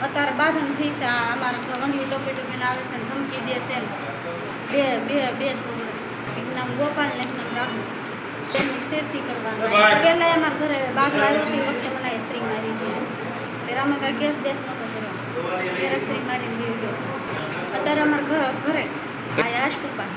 અત્યારે બાંધણ થઈ છે. અમારા ઘણી ટોપી ટોપીને આવે છે, ધમકી દે છે. બે છોકરા, એક નામ ગોપાલ ને એક નામ રાહુલ. તેમની સેફટી કરવાની. પહેલાં અમારા ઘરે બાઘ આવ્યો હતી વખતે મને સ્ત્રી મારી હતી. ત્યારે અમે કાંઈ કેસ બેસ નહોતો કર્યો, ત્યારે સ્ત્રી મારીને ગયો. અત્યારે અમારા ઘરે આ આષ્ટુપા